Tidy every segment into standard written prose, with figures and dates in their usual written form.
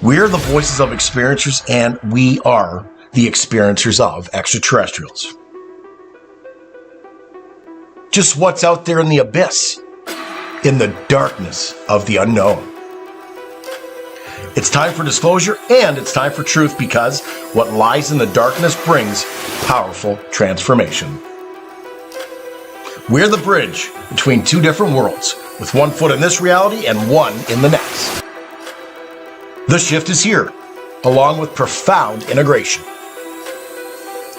We're the voices of experiencers, and we are the experiencers of extraterrestrials. Just what's out there in the abyss, in the darkness of the unknown. It's time for disclosure and it's time for truth, because what lies in the darkness brings powerful transformation. We're the bridge between two different worlds, with one foot in this reality and one in the next. The shift is here, along with profound integration.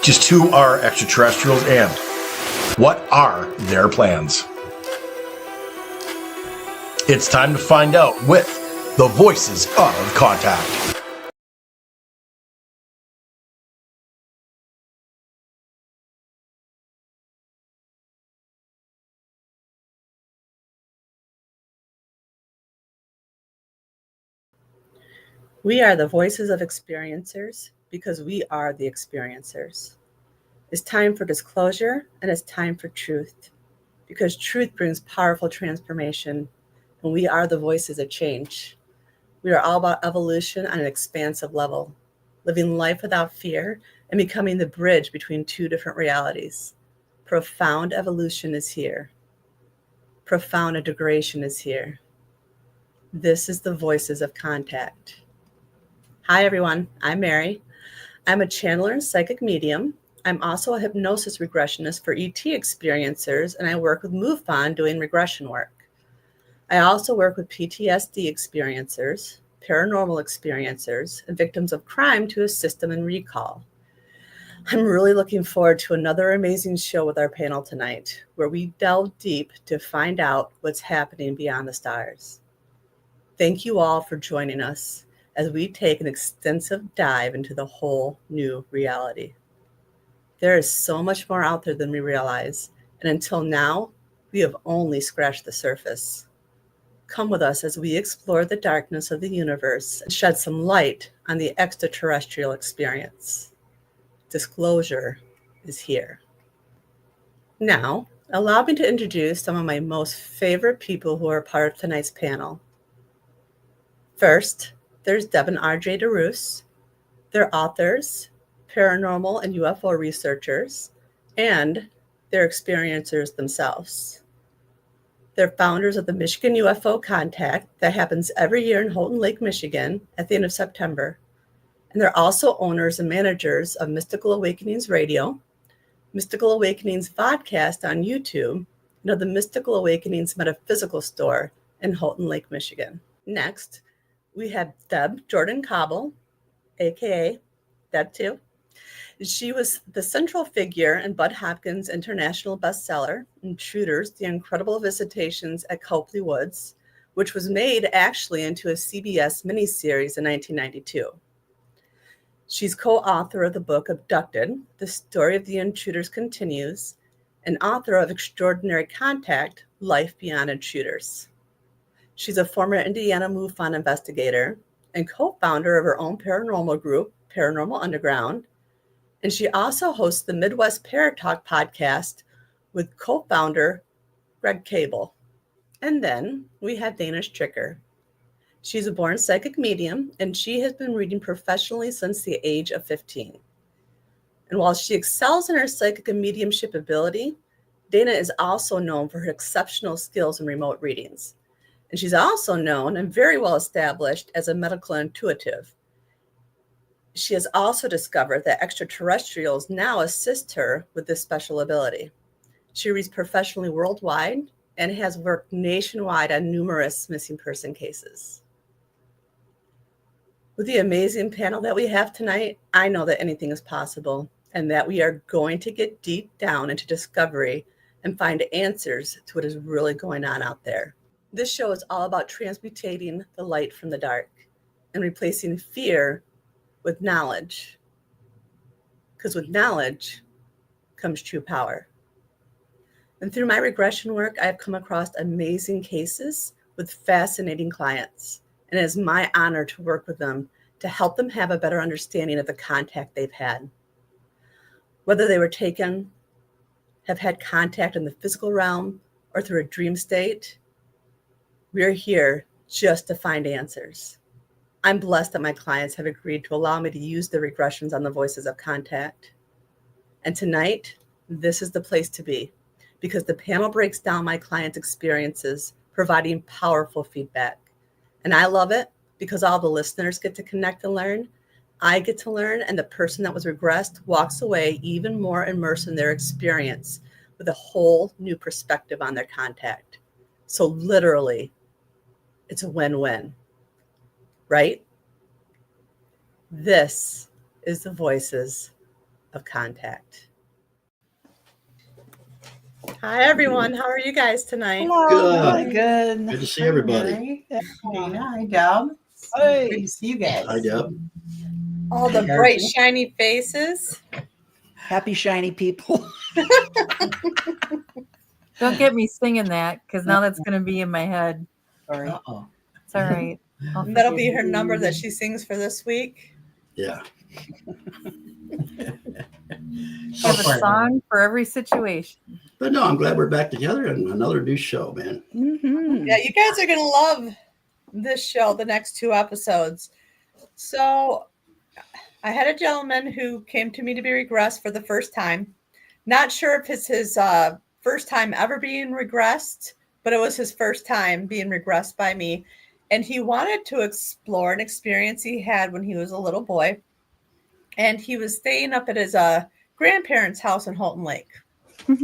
Just who are extraterrestrials and what are their plans? It's time to find out with the Voices of Contact. We are the voices of experiencers because we are the experiencers. It's time for disclosure and it's time for truth, because truth brings powerful transformation, and we are the voices of change. We are all about evolution on an expansive level, living life without fear and becoming the bridge between two different realities. Profound evolution is here. Profound integration is here. This is the Voices of Contact. Hi, everyone. I'm Mary. I'm a channeler and psychic medium. I'm also a hypnosis regressionist for ET experiencers, and I work with MUFON doing regression work. I also work with PTSD experiencers, paranormal experiencers, and victims of crime to assist them in recall. I'm really looking forward to another amazing show with our panel tonight, where we delve deep to find out what's happening beyond the stars. Thank you all for joining us as we take an extensive dive into the whole new reality. There is so much more out there than we realize, and until now, we have only scratched the surface. Come with us as we explore the darkness of the universe and shed some light on the extraterrestrial experience. Disclosure is here. Now, allow me to introduce some of my most favorite people who are part of tonight's panel. First, there's Deb and RJ DeRoos. They're authors, paranormal and UFO researchers, and they're experiencers themselves. They're founders of the Michigan UFO Contact that happens every year in Houghten Lake, Michigan at the end of September. And they're also owners and managers of Mystical Awakenings Radio, Mystical Awakenings Vodcast on YouTube, and of the Mystical Awakenings Metaphysical Store in Houghten Lake, Michigan. Next, we have Deb Jordan Cobble, aka Deb 2. She was the central figure in Bud Hopkins' international bestseller, Intruders, The Incredible Visitations at Copley Woods, which was made actually into a CBS miniseries in 1992. She's co-author of the book Abducted, The Story of the Intruders Continues, and author of Extraordinary Contact, Life Beyond Intruders. She's a former Indiana MUFON investigator and co-founder of her own paranormal group, Paranormal Underground. And she also hosts the Midwest Paratalk podcast with co-founder Greg Cable. And then we have Dana Stricker. She's a born psychic medium, and she has been reading professionally since the age of 15. And while she excels in her psychic and mediumship ability, Dana is also known for her exceptional skills in remote readings. And she's also known and very well established as a medical intuitive. She has also discovered that extraterrestrials now assist her with this special ability. She reads professionally worldwide and has worked nationwide on numerous missing person cases. With the amazing panel that we have tonight, I know that anything is possible and that we are going to get deep down into discovery and find answers to what is really going on out there. This show is all about transmutating the light from the dark and replacing fear with knowledge. Because with knowledge comes true power. And through my regression work, I've come across amazing cases with fascinating clients. And it is my honor to work with them to help them have a better understanding of the contact they've had. Whether they were taken, have had contact in the physical realm, or through a dream state, we're here just to find answers. I'm blessed that my clients have agreed to allow me to use the regressions on the voices of contact. And tonight, this is the place to be, because the panel breaks down my clients' experiences, providing powerful feedback. And I love it because all the listeners get to connect and learn. I get to learn, and the person that was regressed walks away even more immersed in their experience with a whole new perspective on their contact. So literally, it's a win-win, right? This is the voices of contact. Hi, everyone. How are you guys tonight? Hello. Good. Good to see everybody. Mary. Dana. Hi, Deb. Hey. Great to see you guys. Hi, Deb. All the bright, shiny faces. Happy, shiny people. Don't get me singing that, because now that's going to be in my head. Sorry. Uh-oh. It's all right. That'll be her number that she sings for this week. Yeah. She has a song for every situation. But no, I'm glad we're back together and another new show, man. Mm-hmm. Yeah, you guys are going to love this show, the next 2 episodes. So I had a gentleman who came to me to be regressed for the first time. Not sure if it's his first time ever being regressed, but it was his first time being regressed by me. And he wanted to explore an experience he had when he was a little boy. And he was staying up at his grandparents' house in Houghten Lake. So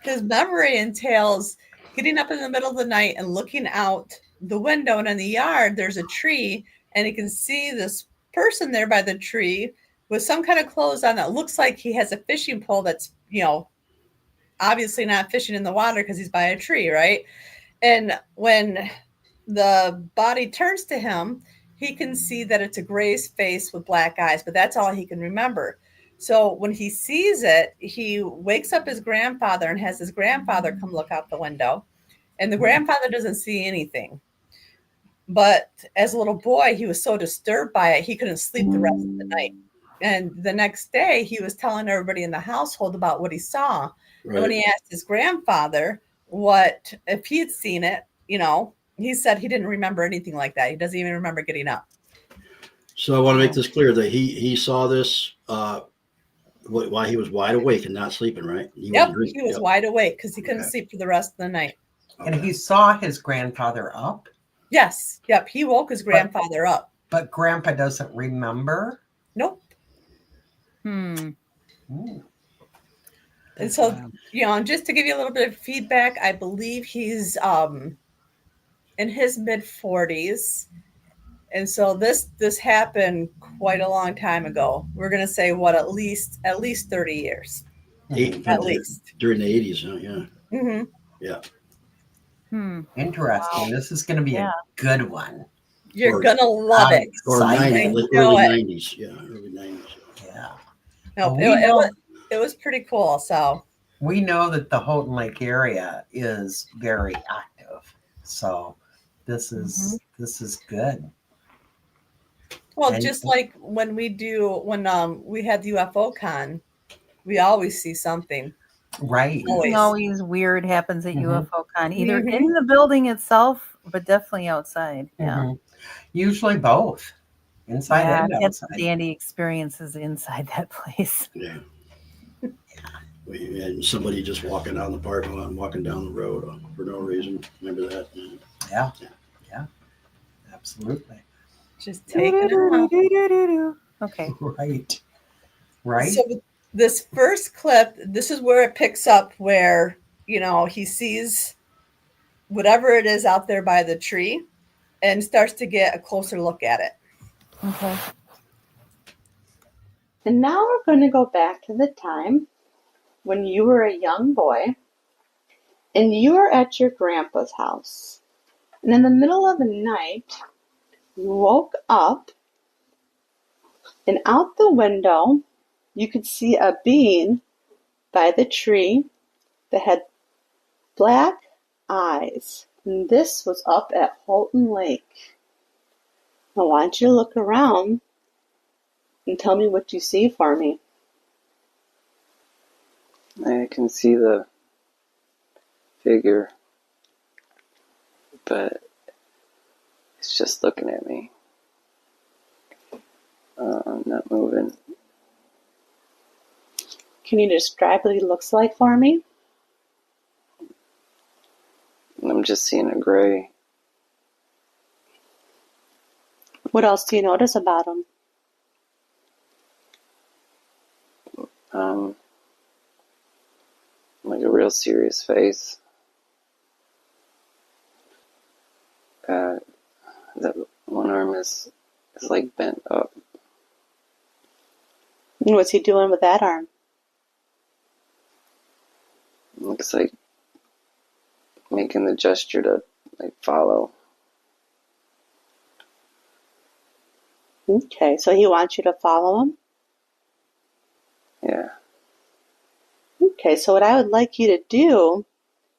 his memory entails getting up in the middle of the night and looking out the window, and in the yard there's a tree, and he can see this person there by the tree with some kind of clothes on that looks like he has a fishing pole that's, obviously not fishing in the water because he's by a tree, right? And when the body turns to him, he can see that it's a gray face with black eyes, but that's all he can remember. So when he sees it, he wakes up his grandfather and has his grandfather come look out the window. And the grandfather doesn't see anything. But as a little boy, he was so disturbed by it, he couldn't sleep the rest of the night. And the next day, he was telling everybody in the household about what he saw. Right. And when he asked his grandfather what if he had seen it, he said he didn't remember anything like that. He doesn't even remember getting up. So I want to make this clear that he saw this while he was wide awake and not sleeping, right? He was wide awake because he couldn't sleep for the rest of the night. Okay. And he saw his grandfather up? Yes. Yep. He woke his grandfather up. But Grandpa doesn't remember? Nope. Ooh. And so, just to give you a little bit of feedback, I believe he's in his mid-40s. And so this happened quite a long time ago. We're going to say at least 30 years. At least. During the 80s, huh? Yeah. Mm-hmm. Yeah. Interesting. Wow. This is going to be a good one. You're going to love it. Or 90s, like early 90s. Yeah, early 90s. Yeah. No, it was pretty cool. So we know that the Houghten Lake area is very active. So this is good. Well, just like when we had the UFO con, we always see something. Right. Something always weird happens at UFO con, either in the building itself, but definitely outside. Yeah. Usually both. Inside and outside. That's Dandy experiences inside that place. Yeah. We had somebody just walking down the parking lot and walking down the road for no reason. Remember that? Yeah. Absolutely. Just taking it out. Okay. Right. So this first clip, this is where it picks up where, he sees whatever it is out there by the tree and starts to get a closer look at it. Okay. And now we're going to go back to the time when you were a young boy and you were at your grandpa's house. And in the middle of the night, you woke up and out the window, you could see a being by the tree that had black eyes. And this was up at Houghten Lake. I want you to look around and tell me what you see for me. I can see the figure but it's just looking at me. Not moving. Can you describe what he looks like for me? I'm just seeing a gray. What else do you notice about him? Like a real serious face. That one arm is like bent up. And what's he doing with that arm? Looks like making the gesture to like follow. Okay, so he wants you to follow him? Yeah. Okay, so what I would like you to do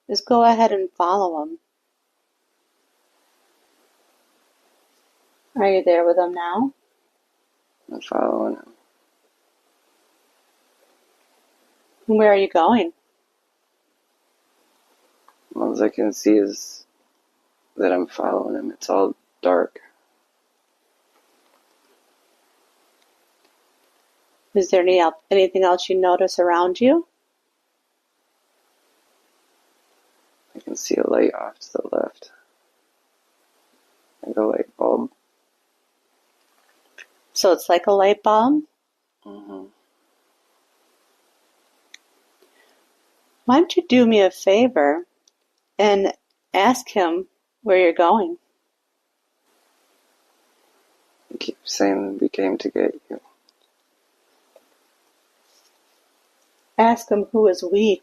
is go ahead and follow him. Are you there with him now? I'm following him. Where are you going? All I can see is that I'm following him. It's all dark. Is there anything else you notice around you? I can see a light off to the left. Like a light bulb. So it's like a light bulb? Mm-hmm. Why don't you do me a favor and ask him where you're going? You keep saying we came to get you. Ask him who is we.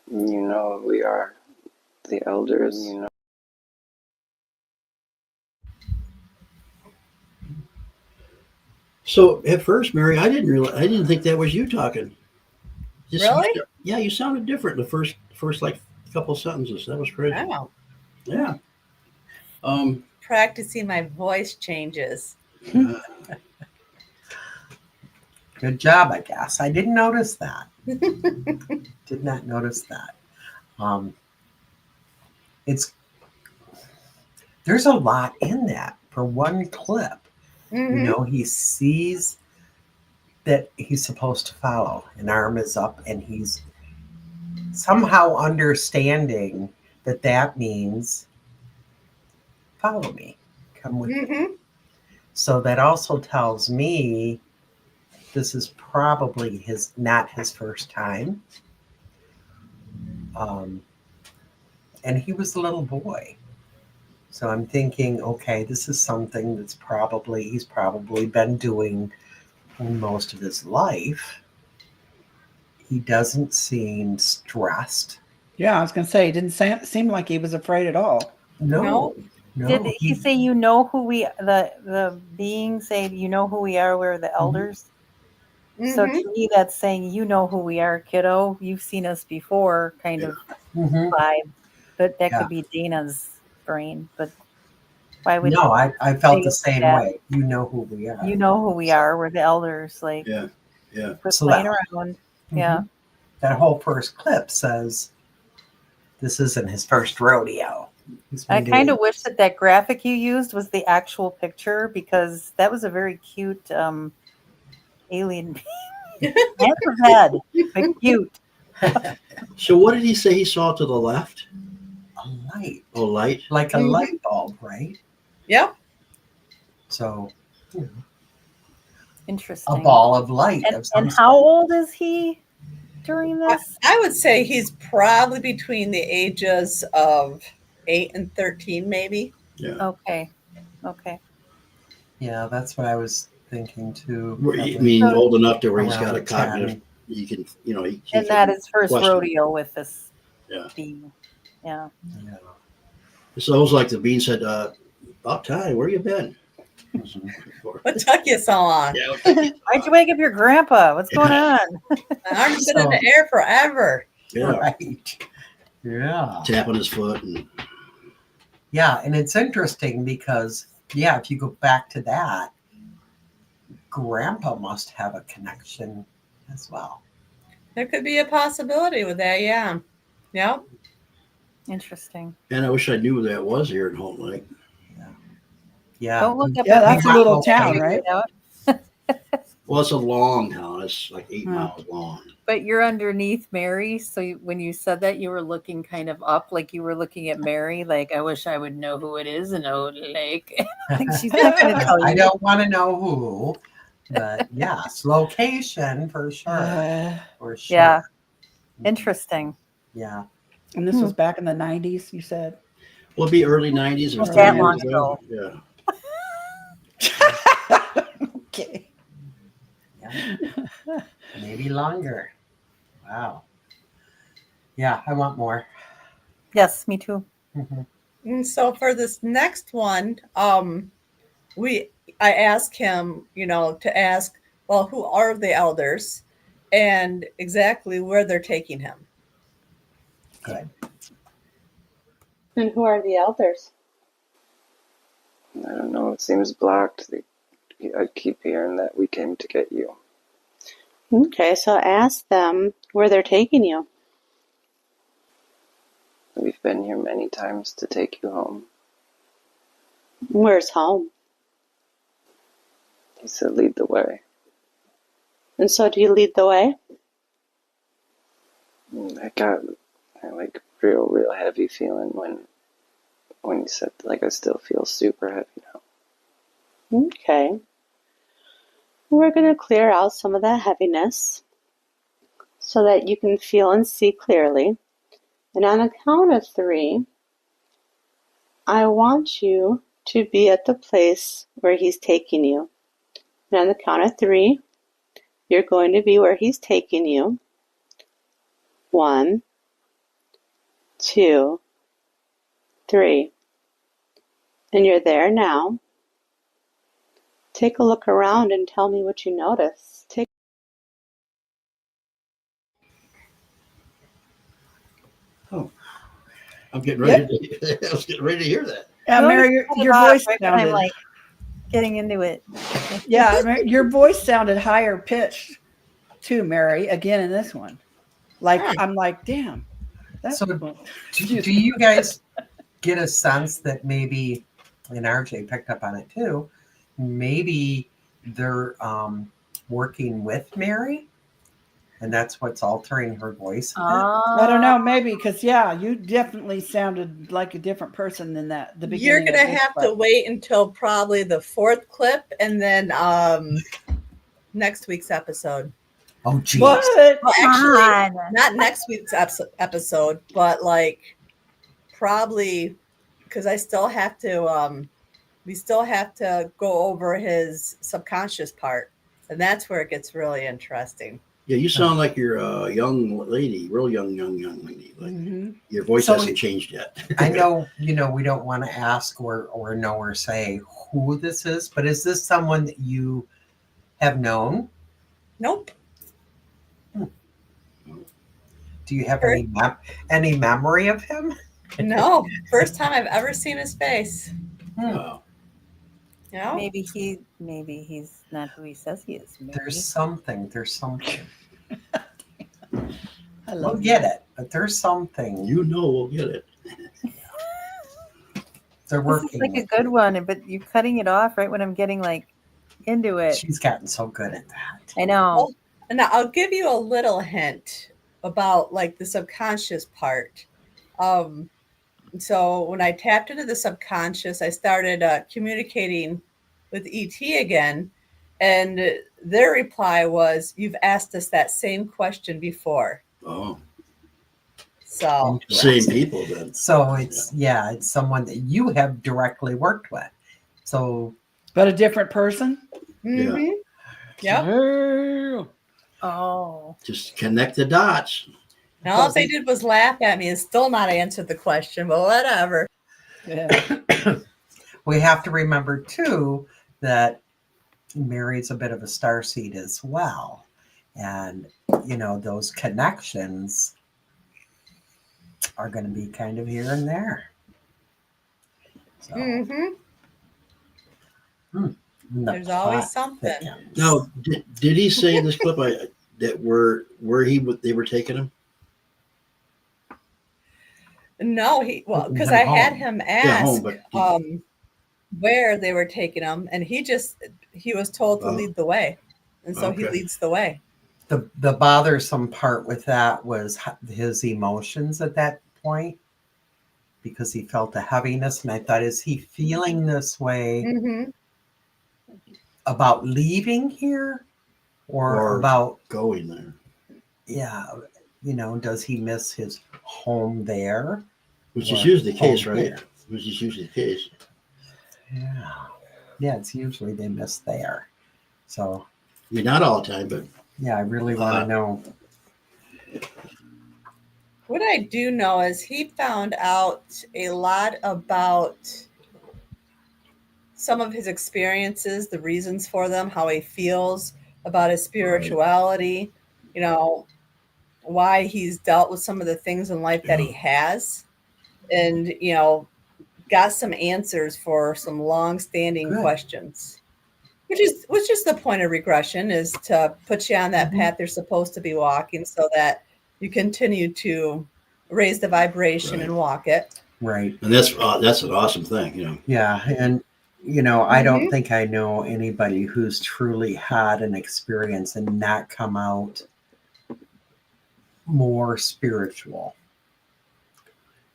You know we are the elders. You know. So at first, Mary, I didn't think that was you talking. Really? Yeah, you sounded different the first like couple sentences. That was crazy. Wow. Yeah. Practicing my voice changes. Good job, I guess. I didn't notice that. Did not notice that. There's a lot in that for one clip. Mm-hmm. He sees that he's supposed to follow. An arm is up, and he's somehow understanding that means follow me, come with me. Mm-hmm. So that also tells me this is probably not his first time. And he was a little boy. So I'm thinking, okay, this is something he's probably been doing most of his life. He doesn't seem stressed. Yeah, I was gonna say, it didn't seem like he was afraid at all. No. Did he say the beings say who we are, we're the elders? Mm-hmm. So to me that's saying who we are, kiddo. You've seen us before kind of vibe. But that could be Dana's brain. But why would No, I felt the say same that? way. You know who we are. You know who we are. We're the elders. Like, Yeah. we're So playing around. Yeah. That whole first clip says this isn't his first rodeo. I kind of wish that graphic you used was the actual picture, because that was a very cute alien being. Massive head, but cute. So what did he say he saw to the left? A light. A light? Like a light bulb, right? Yep. So, Interesting. a ball of light. And how old is he during this? I would say he's probably between the ages of 8 and 13, maybe. Yeah. Okay. Yeah, that's what I was thinking too. I mean, old enough to where he's got a around cognitive. 10. He can, he And can that is first question. rodeo with this Yeah. being. Yeah. Yeah. It's almost like the bean said, "About time. Where you been?" What took you so long? Yeah. Why'd you wake up your grandpa? What's going on? I've been in the air forever. Yeah. Right. Yeah. Tapping his foot and. Yeah, and it's interesting because if you go back to that, Grandpa must have a connection as well. There could be a possibility with that, yeah. Yep. Interesting. And I wish I knew where that was here in Houghten Lake. Yeah. Don't look up Yeah, at that's a me. little I'll town, figure right? it out. Well, it's a long town. It's like 8 Hmm. miles long. But you're underneath Mary, so when you said that, you were looking kind of up, like you were looking at Mary. Like, I wish I would know who it is in Houghten Lake. Like, she's not going to tell I you. don't want to know who, but yes, location for sure. For sure. Yeah. Interesting. Yeah. And this was back in the 90s, you said? Well, it'd be early 90s or Not 30 that years long ago. ago. Yeah. Okay. Yeah. Maybe longer. Wow. Yeah, I want more. Yes, me too. Mhm. And so for this next one, I asked him, to ask, well, who are the elders and exactly where they're taking him. Good. And who are the elders? I don't know. It seems blocked. I keep hearing that we came to get you. Okay, so ask them where they're taking you. We've been here many times to take you home. Where's home? He said, lead the way. And so do you lead the way? And I got like real heavy feeling when he said, like, I still feel super heavy now. Okay. We're going to clear out some of that heaviness so that you can feel and see clearly. And on the count of 3, I want you to be at the place where he's taking you. And on the count of 3, you're going to be where he's taking you. 1, 2, 3. And you're there now. Take a look around and tell me what you notice. I'm getting ready to, I was getting ready to hear that. Yeah, You always Mary, cut it your off voice right when I'm sounded. like getting into it. Yeah, Mary, your voice sounded higher pitched too, Mary. Again in this one, like I'm like, damn. That's So do you guys get a sense that maybe, and RJ picked up on it too, maybe they're working with Mary, and that's what's altering her voice a bit? I don't know, maybe because you definitely sounded like a different person than that. The beginning. You're going to have to wait until probably the 4th clip and then next week's episode. Oh, geez. What? Well, actually, not next week's episode, but like probably because I still have to. We still have to go over his subconscious part, and that's where it gets really interesting. Yeah, you sound like you're a young lady, real young lady. Like your voice hasn't changed yet. I know, we don't want to ask or know or say who this is, but is this someone that you have known? Nope. Do you have any memory of him? No, first time I've ever seen his face. Wow. Maybe he's not who he says he is. Maybe. There's something. I We'll get it, but there's something. We'll get it. They're working. This is like a good one, but you're cutting it off right when I'm getting like into it. She's gotten so good at that. I know. Well, and I'll give you a little hint about like the subconscious part. So when I tapped into the subconscious, I started communicating with ET again, and their reply was, "You've asked us that same question before." Oh. So Same people then. So it's it's someone that you have directly worked with. So, but a different person. Mm-hmm. Yeah. Oh. Just connect the dots. And all they did was laugh at me and still not answer the question, but whatever. Yeah. We have to remember too that Mary's a bit of a starseed as well, and those connections are going to be kind of here and there. So, There's always something. Now, did he say in this clip that where they were taking him? No, Taking because him I had home. him Yeah, home, ask but where they were taking him, and he was told to Oh. lead the way, and so he Okay. leads the way. The bothersome part with that was his emotions at that point, because he felt a heaviness, and I thought, is he feeling this way Mm-hmm. about leaving here, or Or about, going there. yeah, does he miss his home there? Which is or usually the case, home right? here? Which is usually the case. Yeah, it's usually they miss there. So I mean, not all the time, but yeah, I really want to know. What I do know is he found out a lot about some of his experiences, the reasons for them, how he feels about his spirituality, why he's dealt with some of the things in life that he has, and got some answers for some long-standing Good. questions. Which is the point of regression, is to put you on that Mhm. path you're supposed to be walking, so that you continue to raise the vibration Right. and walk it. Right. And that's an awesome thing. Yeah, and I don't Mhm. think I know anybody who's truly had an experience and not come out more spiritual.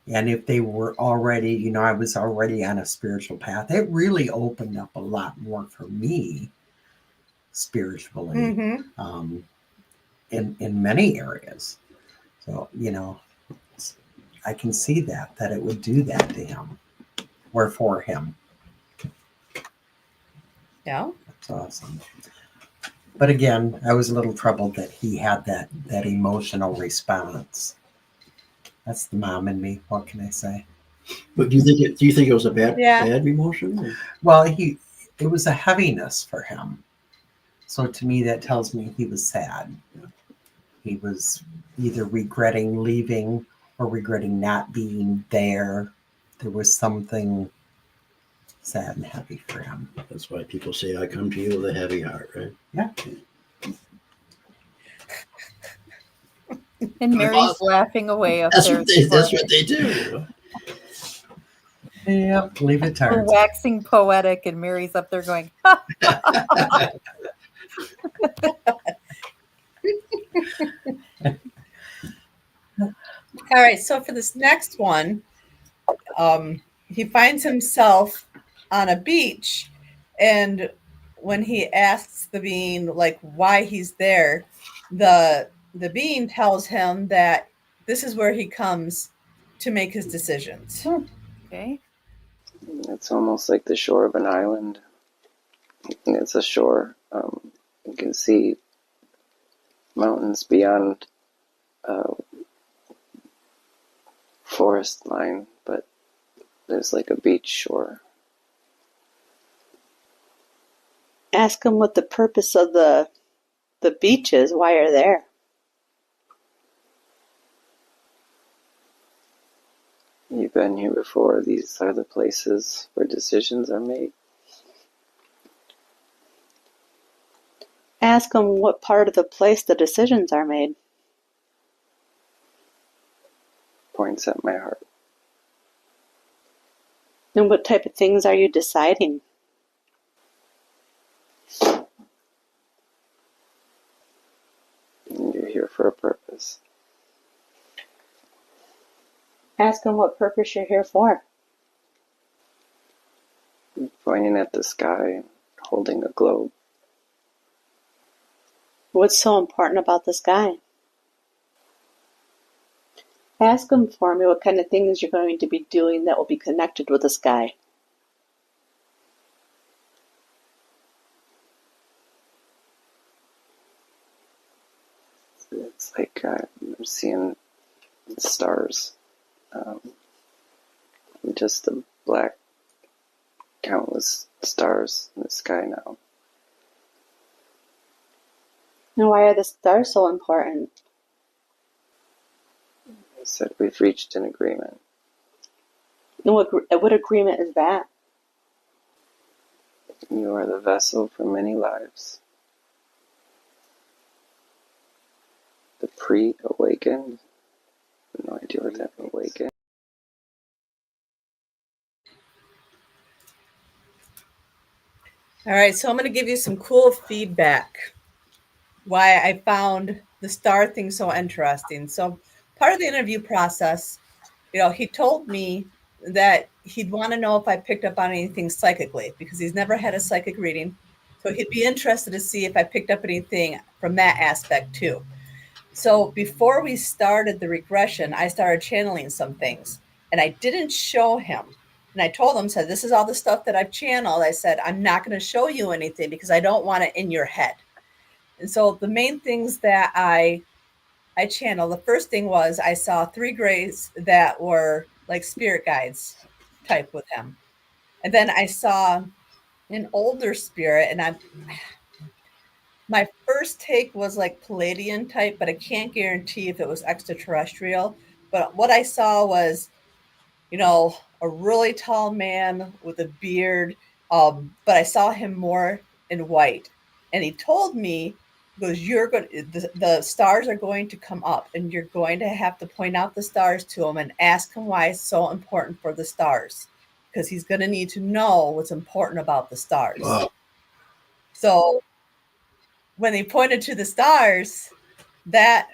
And if they were already, I was already on a spiritual path, it really opened up a lot more for me spiritually, Mm-hmm. in many areas. So, I can see that it would do that to him or for him. Yeah. That's awesome. But again, I was a little troubled that he had that emotional response. That's the mom in me. What can I say? But do you think it was a bad Yeah. emotion? Or? Well, it was a heaviness for him. So to me, that tells me he was sad. He was either regretting leaving or regretting not being there. There was something sad and heavy for him. That's why people say, "I come to you with a heavy heart," right? Yeah. And Mary's laughing away up That's there. what they do. Yeah, leave it We're tards. waxing poetic, and Mary's up there going, All right. So for this next one, he finds himself on a beach, and when he asks the being like why he's there, the being tells him that this is where he comes to make his decisions. okay. It's almost like the shore of an island. And it's a shore. You can see mountains beyond forest line, but there's like a beach shore. Ask them what the purpose of the beach is, why you're there. You've been here before. These are the places where decisions are made. Ask them what part of the place the decisions are made. Points at my heart. And what type of things are you deciding? And you're here for a purpose. Ask them what purpose you're here for. Pointing at the sky, holding a globe. What's so important about the sky? Ask them for me what kind of things you're going to be doing that will be connected with the sky. It's like I'm seeing stars. Just the black, countless stars in the sky now. And why are the stars so important? I said we've reached an agreement. And what agreement is that? You are the vessel for many lives. The pre-awakened. No idea what that awakened. All right, so I'm going to give you some cool feedback why I found the star thing so interesting. So, part of the interview process, he told me that he'd want to know if I picked up on anything psychically because he's never had a psychic reading. So, he'd be interested to see if I picked up anything from that aspect too. So, before we started the regression, I started channeling some things and I didn't show him. And I told him, said, this is all the stuff that I've channeled. I said, I'm not going to show you anything because I don't want it in your head. And so the main things that I channeled, the first thing was I saw 3 grays that were like spirit guides type with him. And then I saw an older spirit, and my first take was like Palladian type, but I can't guarantee if it was extraterrestrial. But what I saw was, a really tall man with a beard. But I saw him more in white. And he told me, he goes, the stars are going to come up and you're going to have to point out the stars to him and ask him why it's so important for the stars. Because he's going to need to know what's important about the stars. Wow. So when they pointed to the stars, that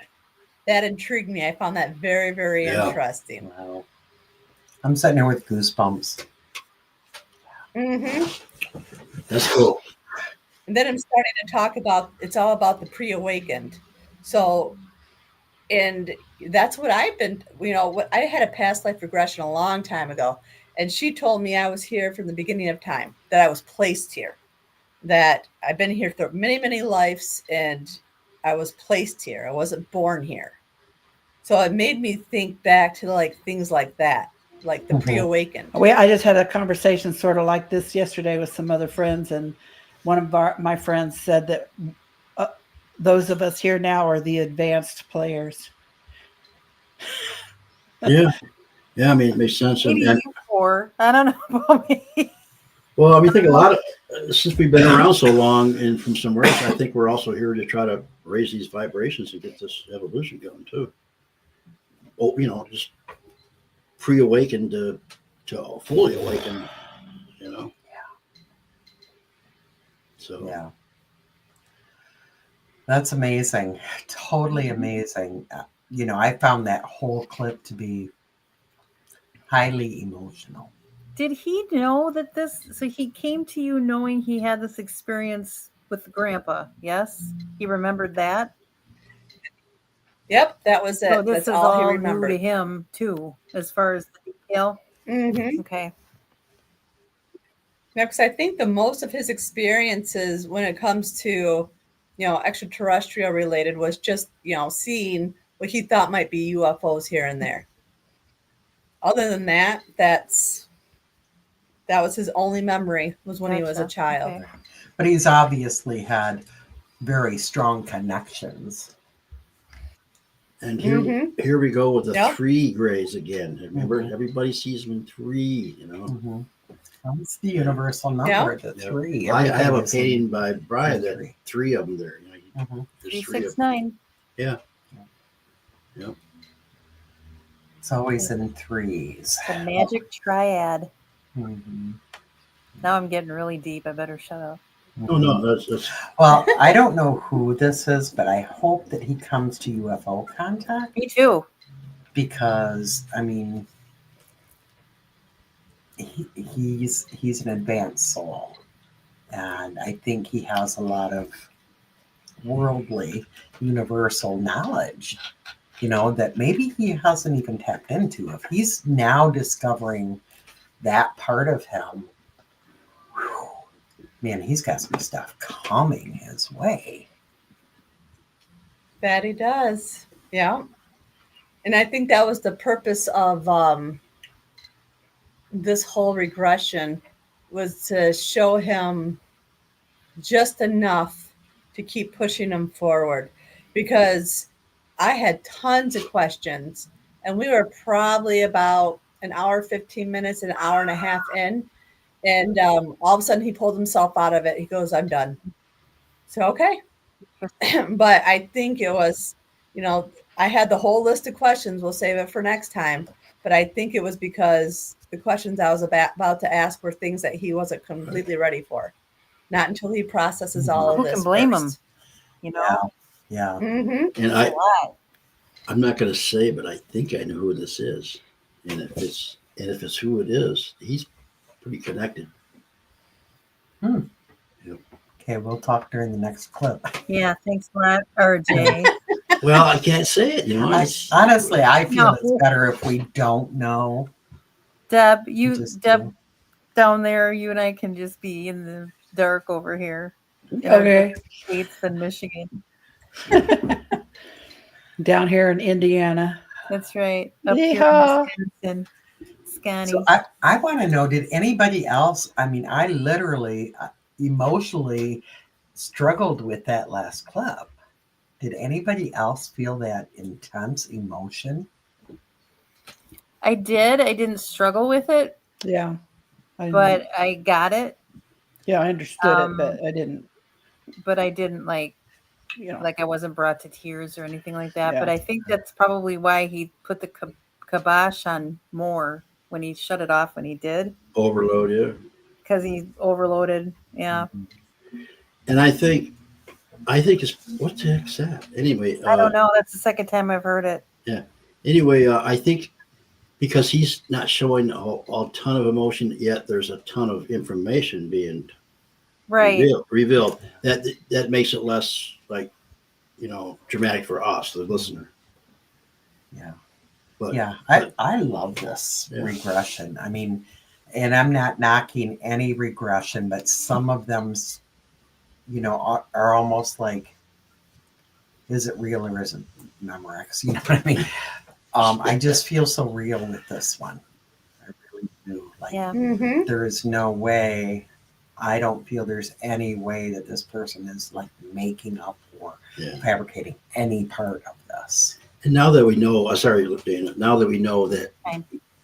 intrigued me. I found that very, very interesting. Wow. I'm sitting here with goosebumps. Mm-hmm. That's cool. And then I'm starting to talk about, it's all about the pre-awakened. So, and that's what I've been, what I had a past life regression a long time ago. And she told me I was here from the beginning of time, that I was placed here, that I've been here through many, many lives, and I was placed here. I wasn't born here. So it made me think back to like things like that, like the pre-awakened. I just had a conversation sort of like this yesterday with some other friends, and one of my friends said that those of us here now are the advanced players. Yeah. I mean, it makes sense. Maybe you four. I don't know about me. Well, I mean, I think a lot of, since we've been around so long and from somewhere else, I think we're also here to try to raise these vibrations and get this evolution going too. Oh, just pre-awakened to fully awakened, Yeah. So yeah, that's amazing. Totally amazing. I found that whole clip to be highly emotional. Did he know that so he came to you knowing he had this experience with Grandpa? Yes, he remembered that. Yep, that was it. So this That's is all he all remembered. new to him too, as far as the detail. Mm-hmm. Okay. Yeah, because I think the most of his experiences when it comes to, extraterrestrial related was just, seeing what he thought might be UFOs here and there. Other than that, that was his only memory, was when he was a child. Okay. But he's obviously had very strong connections. And here we go with the 3 grays again. Remember, everybody sees them in 3, That's the universal number, the 3. I have a painting by Brian that 3 of them there. There's 3 of them. 369. Yeah. It's always in 3s. The magic triad. Mm-hmm. Now I'm getting really deep. I better shut up. Oh, no, that's Well, I don't know who this is, but I hope that he comes to UFO contact. Me too. Because, I mean, he's an advanced soul. And I think he has a lot of worldly, universal knowledge, that maybe he hasn't even tapped into. If he's now discovering that part of him, man, he's got some stuff coming his way. That he does. Yeah. And I think that was the purpose of this whole regression, was to show him just enough to keep pushing him forward, because I had tons of questions and we were probably about an hour, 15 minutes, an hour and a half in. And all of a sudden he pulled himself out of it. He goes, I'm done. So, okay. But I think it was, I had the whole list of questions. We'll save it for next time. But I think it was because the questions I was about to ask were things that he wasn't completely ready for. Not until he processes all of Who this. can blame him? first. You know, Yeah. Mm-hmm. And a lot. I'm not going to say, but I think I know who this is. And if it's who it is, he's pretty connected. Okay, we'll talk during the next clip. Yeah, thanks a lot, RJ. Well, I can't say it, you know. Honestly, I feel No. it's better if we don't know. Deb, Just, Deb, down there, you and I can just be in the dark over here. In Okay. our states in Michigan. Down here in Indiana. That's right. Up Yeehaw. here in Wisconsin. Scotty. So I want to know, did anybody else, I mean, I literally emotionally struggled with that last clip. Did anybody else feel that intense emotion? I did. I didn't struggle with it, Yeah. but I got it. Yeah, I understood it, but I didn't. But I didn't like I wasn't brought to tears or anything like that. Yeah. But I think that's probably why he put the kibosh on more when he shut it off when he did. Overload, yeah. Because he overloaded. Yeah. And I think it's, what the heck's that? Anyway. I don't know. That's the second time I've heard it. Yeah. Anyway, I think because he's not showing a ton of emotion yet, there's a ton of information being revealed. That makes it less like, dramatic for us, the listener. Yeah. But, I love this regression. I mean, and I'm not knocking any regression, but some of them, are almost like, is it real or is it Memorex? You know what I mean? I just feel so real with this one. I really do. Like, there is no way. I don't feel there's any way that this person is like making up or fabricating any part of this. And now that we know, sorry, Dana, now that we know that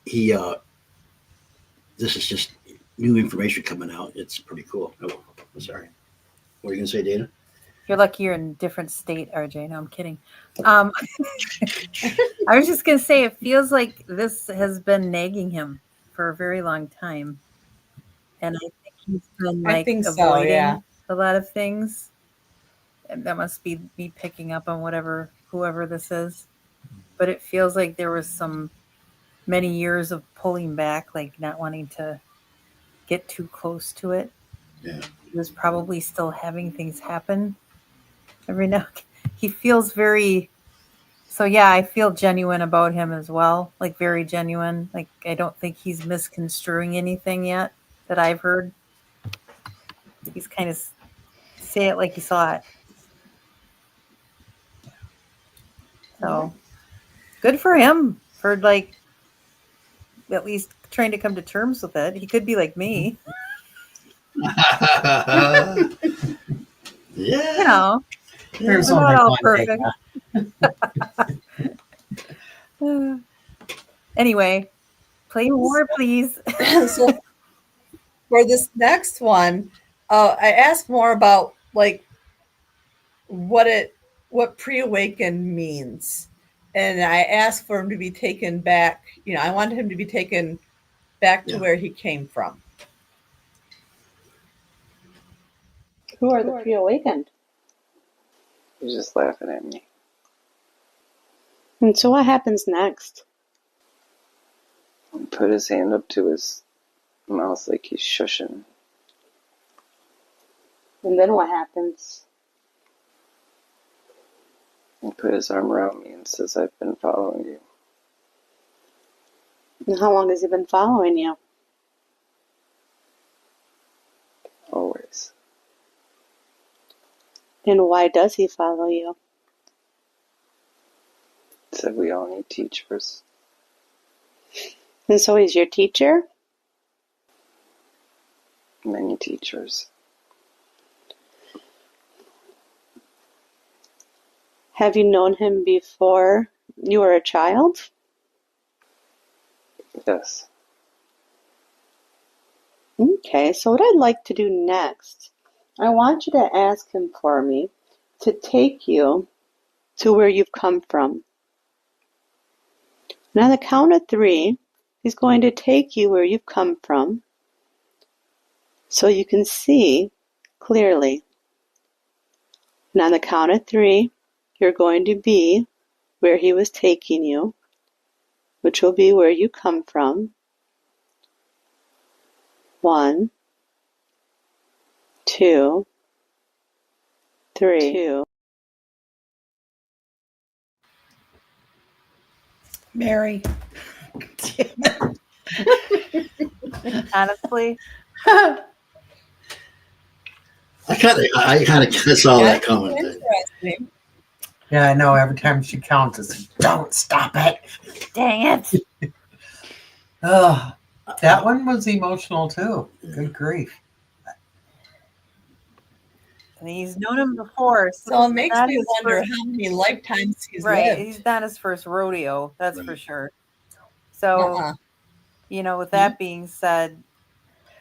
he, this is just new information coming out, it's pretty cool. Oh, sorry. What are you going to say, Dana? You're lucky you're in a different state, RJ. No, I'm kidding. I was just going to say, it feels like this has been nagging him for a very long time. And I think he's been avoiding a lot of things. And that must be me picking up on whoever this is. But it feels like there was many years of pulling back, like not wanting to get too close to it. Yeah. He was probably still having things happen every now. He feels very. So yeah, I feel genuine about him as well. Like very genuine. Like I don't think he's misconstruing anything yet that I've heard. He's kind of say it like he saw it. So good for him for like at least trying to come to terms with it. He could be like me. Yeah. There's we're not all perfect. Anyway, play more, please. So for this next one, I asked more about like what pre-awakened means, and I asked for him to be taken back. I wanted him to be taken back to where he came from. Who are the pre-awakened? He's just laughing at me. And so what happens next? He put his hand up to his mouth like he's shushing. And then what happens? He put his arm around me and says, I've been following you. And how long has he been following you? Always. And why does he follow you? He said we all need teachers. And so he's your teacher? Many teachers. Have you known him before you were a child? Yes. Okay, so what I'd like to do next, I want you to ask him for me to take you to where you've come from. And on the count of 3, he's going to take you where you've come from so you can see clearly. And on the count of 3, you're going to be where he was taking you, which will be where you come from. 1, 2, 3. Mary. Honestly, I kind of saw that coming. Interesting. Yeah, I know. Every time she counts, it's like, don't stop it. dang it. Oh, that one was emotional too. Good grief. And he's known him before. So this it is makes not me his wonder first- how many lifetimes he's right. lived. He's not his first rodeo, that's for Right. sure. So, Uh-uh. with that being said,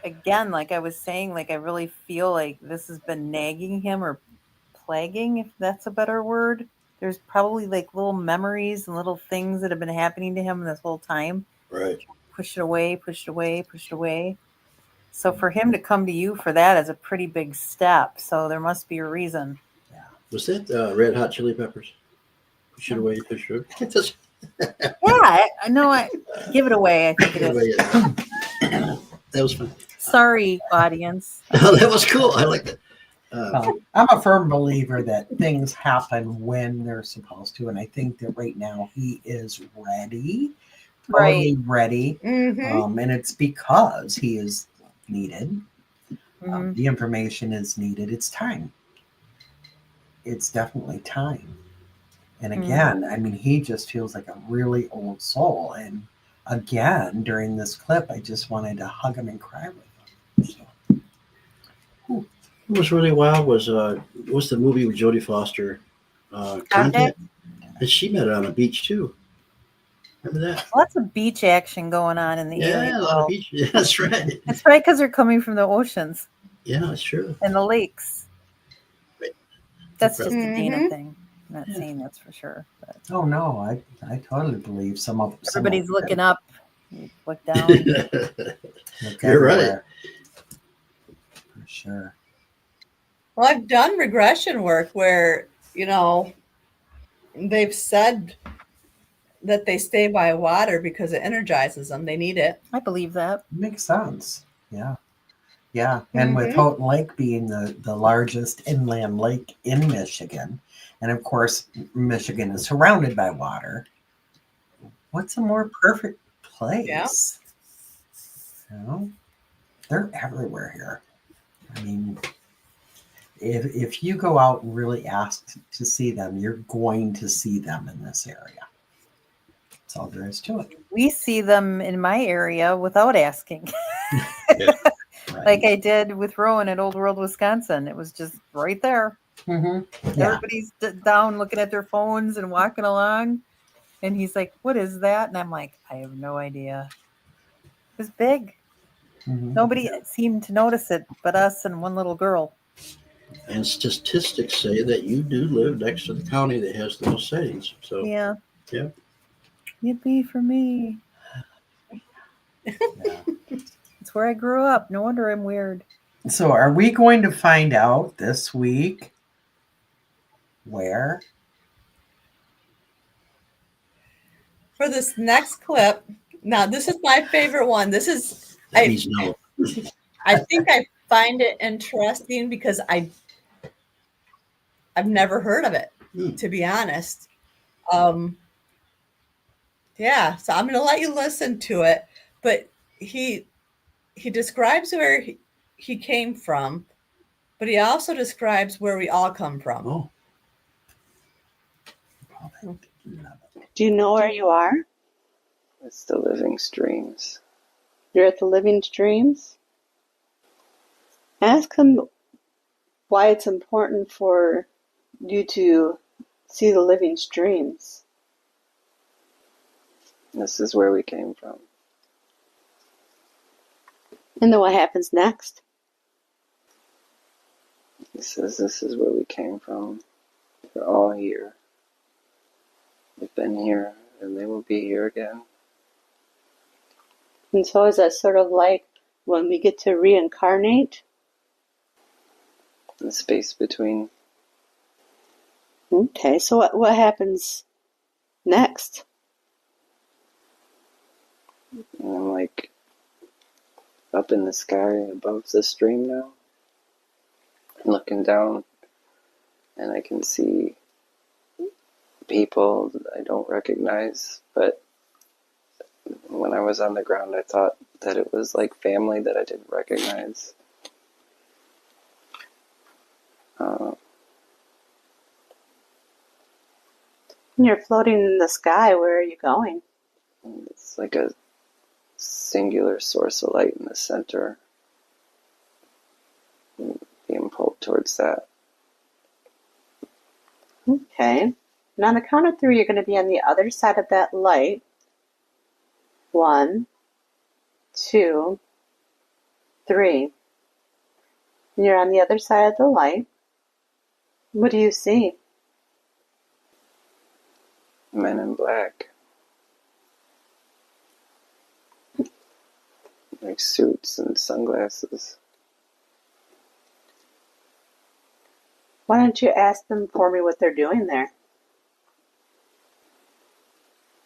again, like I was saying, like I really feel like this has been nagging him or plaguing, if that's a better word. There's probably like little memories and little things that have been happening to him this whole time. Right. Push it away, push it away, push it away. So for him to come to you for that is a pretty big step. So there must be a reason. Was that Red Hot Chili Peppers? Push it away, push it away. Just Yeah, I know. I give it away. I think it give is. away it. That was fun. Sorry, audience. That was cool. I liked it. I'm a firm believer that things happen when they're supposed to, and I think that right now he is ready, totally ready, Mm-hmm. and it's because he is needed. Mhm. The information is needed. It's time. It's definitely time. And again, I mean, he just feels like a really old soul. And again, during this clip, I just wanted to hug him and cry with him. So, What was really wild was what's the movie with Jodie Foster? Contact. And she met it on a beach too. Remember that? Lots of beach action going on in the Yeah, alien a lot of world. beach. Yeah, that's right. That's right, because they're coming from the oceans Yeah, that's true. and the lakes. Right. That's just a Mhm. Dana thing. I'm not Yeah. saying that's for sure. But oh no, I totally believe some of everybody's them looking up. You look down. look You're right. everywhere. For sure. Well, I've done regression work where, they've said that they stay by water because it energizes them. They need it. I believe that. Makes sense. Yeah. Yeah. And with Mhm. Houghten Lake being the largest inland lake in Michigan, and of course, Michigan is surrounded by water, what's a more perfect place? They're everywhere here. I mean, if you go out and really ask to see them, you're going to see them in this area. That's all there is to it. We see them in my area without asking. Right. Like I did with Rowan at Old World, Wisconsin. It was just right there. Mm-hmm. Yeah. Everybody's down looking at their phones and walking along. And he's like, "What is that?" And I'm like, "I have no idea." It was big. Mm-hmm. Nobody seemed to notice it but us and one little girl. And statistics say that you do live next to the county that has the most sightings. So Yeah. Yeah. Yippee for me. Yeah. It's where I grew up. No wonder I'm weird. So, are we going to find out this week where? For this next clip, now this is my favorite one. This is that means no. I think I find it interesting because I've never heard of it, to be honest. Yeah, so I'm going to let you listen to it, but he describes where he came from, but he also describes where we all come from. Oh, Do you know where you are? It's the living streams. You're at the living streams? Ask him why it's important for you to see the living streams. This is where we came from. And then what happens next? He says this is where we came from. We're all here. We've been here, and they will be here again. And so is that sort of like when we get to reincarnate? the space between. Okay, so what happens next? And I'm like up in the sky above the stream now, looking down, and I can see people that I don't recognize, but when I was on the ground I thought that it was like family that I didn't recognize. When you're floating in the sky, where are you going? It's like a singular source of light in the center, being pulled towards that. Okay. And on the count of 3, you're going to be on the other side of that light. 1, 2, 3. And you're on the other side of the light. What do you see? Men in black. Like suits and sunglasses. Why don't you ask them for me what they're doing there?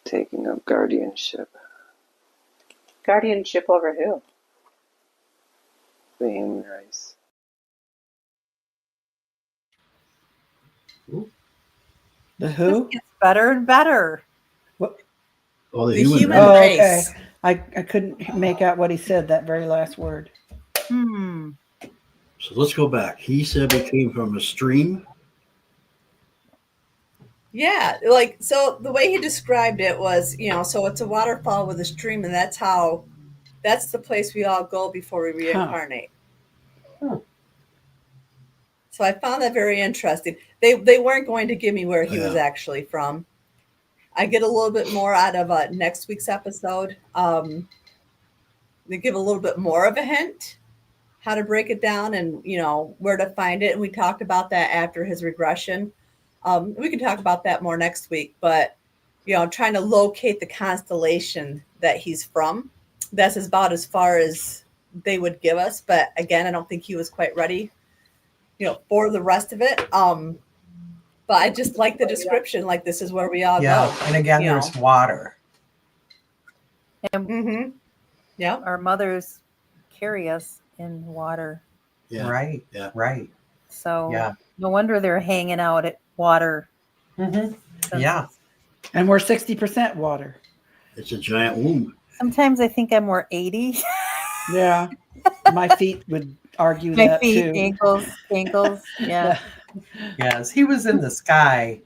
Taking up guardianship. Guardianship over who? The human race. The who? This gets better and better. What? Oh, the The human human race. Oh, race. okay. I couldn't make out what he said, that very last word. So let's go back. He said we came from a stream. Yeah, like, so the way he described it was, so it's a waterfall with a stream, and that's the place we all go before we reincarnate. So I found that very interesting. They weren't going to give me where he was actually from. I get a little bit more out of next week's episode. They give a little bit more of a hint how to break it down and, where to find it. And we talked about that after his regression. We can talk about that more next week, but, trying to locate the constellation that he's from. That's about as far as they would give us. But again, I don't think he was quite ready, for the rest of it. But I just like the description, like this is where we all go. And again, there's water. And our mothers carry us in water. Yeah. Right. Yeah. Right. So no wonder they're hanging out at water. Yeah. And we're 60% water. It's a giant womb. Sometimes I think I'm more 80. Yeah. My feet would argue that too. Ankles. Yeah. Yes. He was in the sky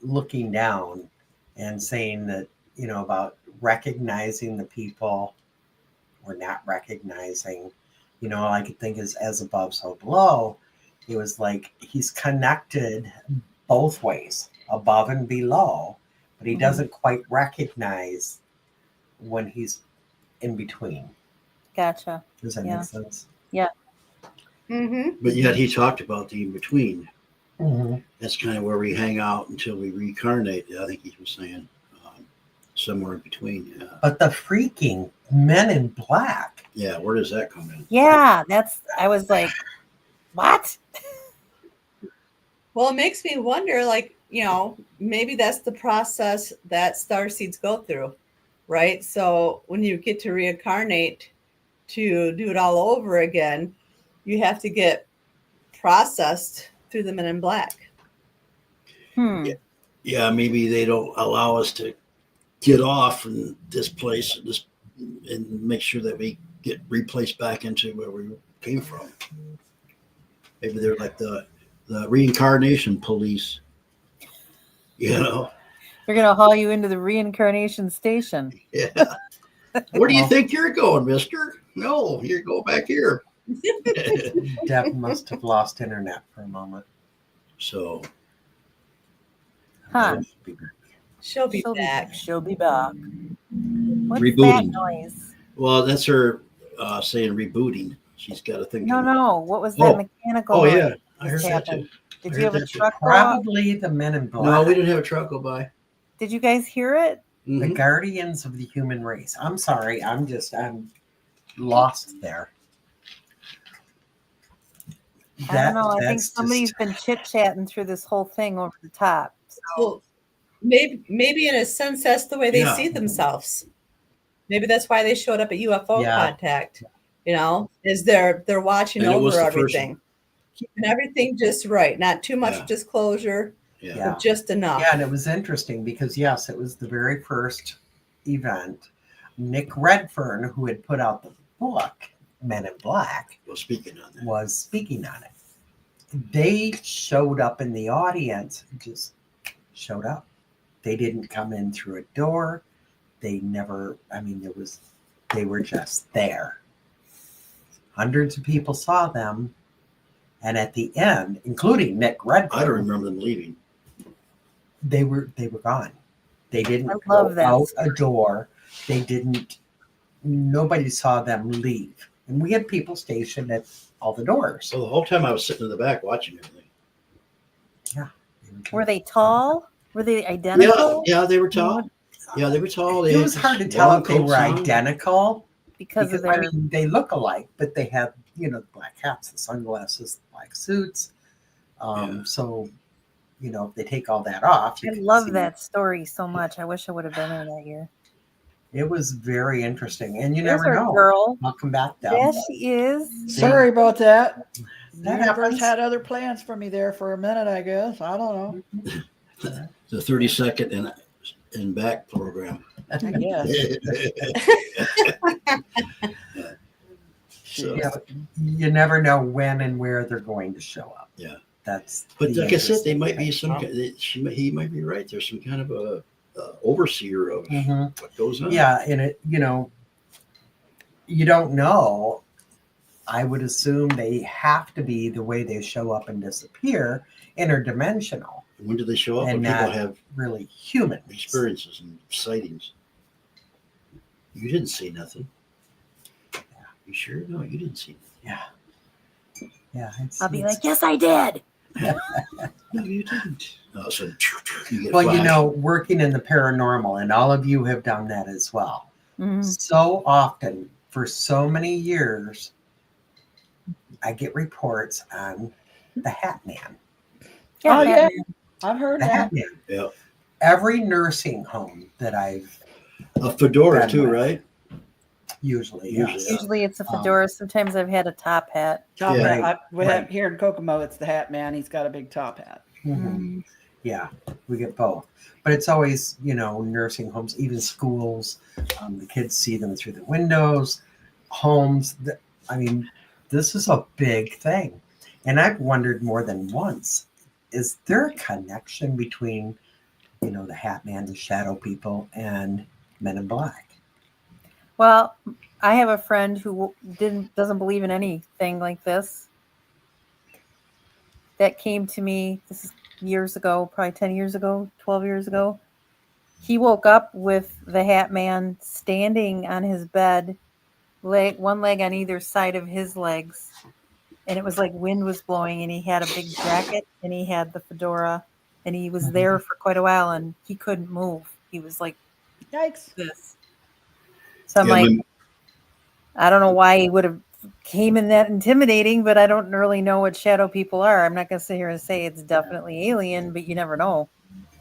looking down and saying that, about recognizing the people or not recognizing, I could think as above, so below. It was like he's connected both ways, above and below, but he doesn't quite recognize when he's in between. Gotcha. Does that make sense? Yeah. But yet he talked about the in between. Mm-hmm. That's kind of where we hang out until we reincarnate. I think he was saying somewhere in between. Yeah. But the freaking men in black. Yeah, where does that come in? Yeah, I was like, what? Well, it makes me wonder, maybe that's the process that starseeds go through, right? So when you get to reincarnate to do it all over again, you have to get processed through the men in black. Yeah, maybe they don't allow us to get off in this place and make sure that we get replaced back into where we came from. Maybe they're like the reincarnation police. They're gonna haul you into the reincarnation station. Yeah. Where do you think you're going, mister? No, you go back here. Deb must have lost internet for a moment. So She'll be back. She'll be back. What's Rebooting. that noise? Well, that's her saying rebooting. She's got a thing. No. What was that mechanical noise? Yeah, I heard that too. Did you have a truck go Probably the men in black. No, we didn't have a truck go by. Did you guys hear it? The guardians of the human race. I'm sorry. I'm lost there. I don't know. I think that's somebody's just, been chit-chatting through this whole thing over the top. Well, maybe in a sense that's the way they Yeah. see themselves. Maybe that's why they showed up at UFO Yeah. contact. Is they're watching And it was over the first everything, keeping everything just right, not too much Yeah. disclosure, Yeah. Yeah. but just enough. Yeah, and it was interesting because yes, it was the very first event. Nick Redfern, who had put out the book Men in Black, Well, speaking on that. was speaking on it. They showed up in the audience, just showed up. They didn't come in through a door. They never, they were just there. Hundreds of people saw them. And at the end, including Nick Redfern, I don't remember them leaving. they were gone. They didn't I go love that out story. a door. Nobody saw them leave. And we had people stationed at all the doors. So the whole time I was sitting in the back watching everything. Were they tall? Were they identical? Yeah, they were tall. Yeah, they were tall. They It had was hard to these tell long if they were coats on. identical Because of because their they look alike, but they had the black hats, the sunglasses, the black suits. Yeah. So if they take all that off, you I can love see. that story so much. I wish I would have been there that year. It was very interesting, and you There's never our know. girl. Welcome back, Deb. There she is. Sorry about that. The That universe happens. had other plans for me there for a minute, I guess. I don't know. The 30-second and back program. I guess. So, You never know when and where they're going to show up. Yeah. That's but the like I said, they interesting might be thing. he might be right. There's some kind of a overseer of Mhm. what goes on. Yeah, and you don't know. I would assume they have to be the way they show up and disappear, interdimensional, When do they show up? And When people not have really human. experiences and sightings. You didn't see nothing. You sure? No, you didn't see Yeah. Yeah. I'll be like, yes, I did. nothing. No, you didn't. All of a sudden, you get a Well, flash. working in the paranormal, and all of you have done that as well. Mhm. So often, for so many years, I get reports on the Hat Man. Yeah, Oh, yeah. Batman. I've heard The that. Hat Man. Yeah. Every nursing home that I've A fedora Done too, with. right? usually, Usually, yes. yeah. Usually it's a fedora. Sometimes I've had a top hat. Top Yeah. hat. We have Right. here in Kokomo, it's the Hat Man. He's got a big top hat. Mhm. Yeah, we get both. But it's always, nursing homes, even schools. The kids see them through the windows, homes. This is a big thing. And I've wondered more than once, is there a connection between, the Hat Man, the shadow people, and Men in Black? Well, I have a friend who doesn't believe in anything like this. That came to me, this is years ago, probably 10 years ago, 12 years ago. He woke up with the Hat Man standing on his bed, one leg on either side of his legs. And it was like wind was blowing, and he had a big jacket, and he had the fedora, and he was there for quite a while, and he couldn't move. He was like Yikes. this. So I'm Yeah, like, I don't know why he would have came in that intimidating, but I don't really know what shadow people are. I'm not going to sit here and say it's definitely alien, but you never know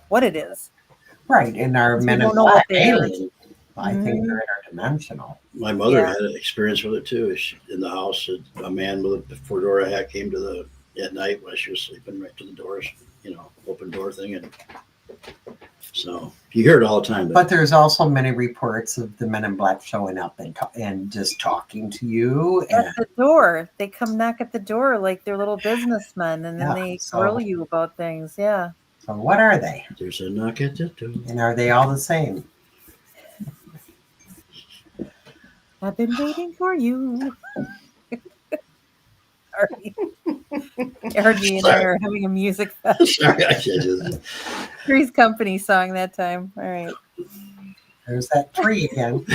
what it is. Right, and our We Men in don't know what Black they are. alien, I think they're interdimensional. My mother Yeah. had an experience with it too. In the house, a man with a fedora hat came at night while she was sleeping right to the doors, open door thing. And so you hear it all the time. But there's also many reports of the Men in Black showing up and just talking to you. And At the door, they come knock at the door like they're little businessmen, and then Yeah, they so- grill you about things. Yeah. so what are they? There's a knock at the door. And are they all the same? I've been waiting for you. Sorry. Argy and I are having a music fest. Sorry, I can't do that. Three's Company song that time. All right. There's that tree again.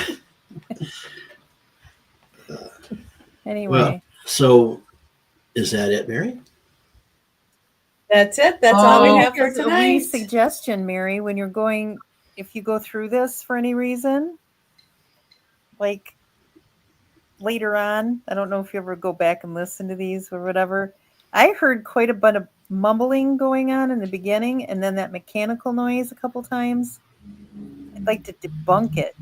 Anyway. Well, so is that it, Mary? That's it. That's all we have for Here's a wee tonight. suggestion, Mary, when you're going, if you go through this for any reason, like later on, I don't know if you ever go back and listen to these or whatever, I heard quite a bit of mumbling going on in the beginning, and then that mechanical noise a couple times. I'd like to debunk it,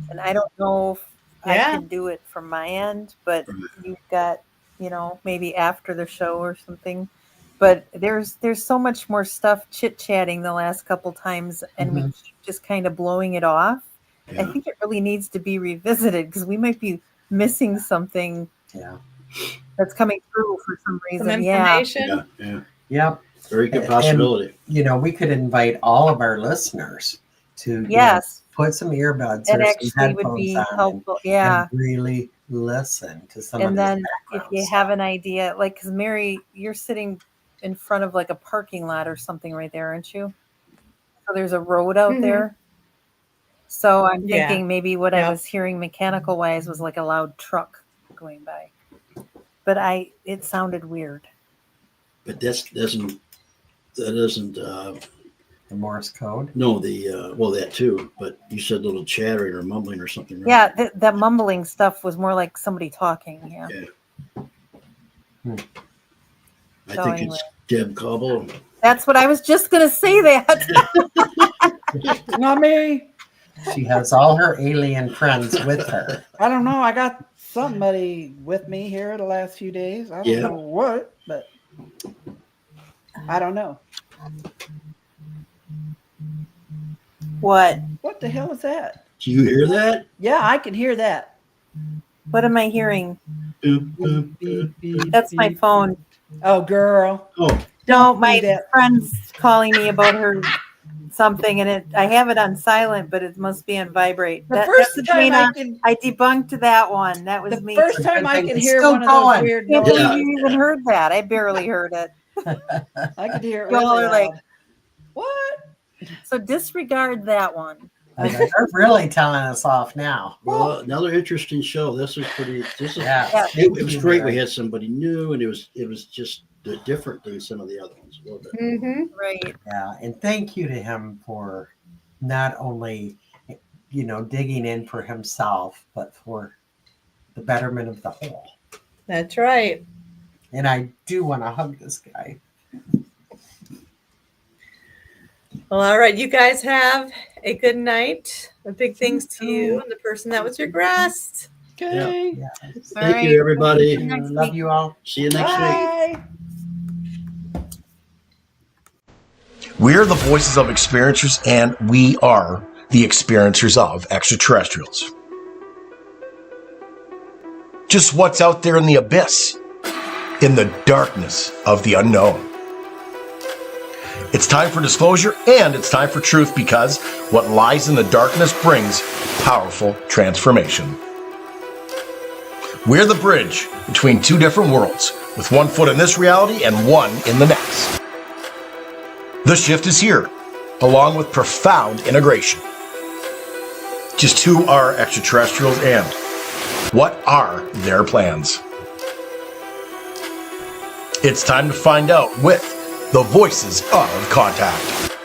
and I don't know if I Yeah. can do it from my end, but you've got, maybe after the show or something. But there's so much more stuff chit-chatting the last couple times, and we keep just kind of blowing it off. I Yeah. think it really needs to be revisited because we might be missing something that's coming through for some reason. Some information. Yeah. Yep. Very good possibility. And, we could invite all of our listeners to put some earbuds That or actually some would be headphones on helpful. Yeah. and really listen to some of And these then if background you stuff. have an idea, like, because Mary, you're sitting in front of like a parking lot or something right there, aren't you? So there's a road out there. So I'm thinking maybe what I was hearing mechanical wise was like a loud truck going by. But it sounded weird. But that doesn't the Morse code. No, that too. But you said little chattering or mumbling or something. Right? Yeah, that mumbling stuff was more like somebody talking. Yeah. I think it's Deb Cobble. That's what I was just gonna say. That. Not me. She has all her alien friends with her. I don't know. I got somebody with me here the last few days. I don't know what, but I don't know. What? What the hell is that? Do you hear that? Yeah, I can hear that. What am I hearing? Boop, boop, boop, boop, That's my phone. Oh, girl. Oh. No, my friend's calling me about her something, and I have it on silent, but it must be on vibrate. The first time I debunked that one. That was me. First time I can hear one of those weird noises. noises. You even heard that. I barely heard it. I could hear it. Y'all are like, what? So disregard that one. They're really telling us off now. Well, another interesting show. This was pretty. It was great. We had somebody new, and it was just different than some of the other ones a little bit. Right. Yeah, and thank you to him for not only digging in for himself, but for the betterment of the whole. That's right. And I do want to hug this guy. Well, all right. You guys have a good night. A big thanks to you and the person that was your guest. Okay. Yeah. Thank you, everybody. Love you all. See you next week. We're the voices of experiencers, and we are the experiencers of extraterrestrials. Just what's out there in the abyss, in the darkness of the unknown. It's time for disclosure, and it's time for truth, because what lies in the darkness brings powerful transformation. We're the bridge between two different worlds, with 1 foot in this reality and 1 in the next. The shift is here, along with profound integration. Just who are extraterrestrials, and what are their plans? It's time to find out with the Voices of Contact.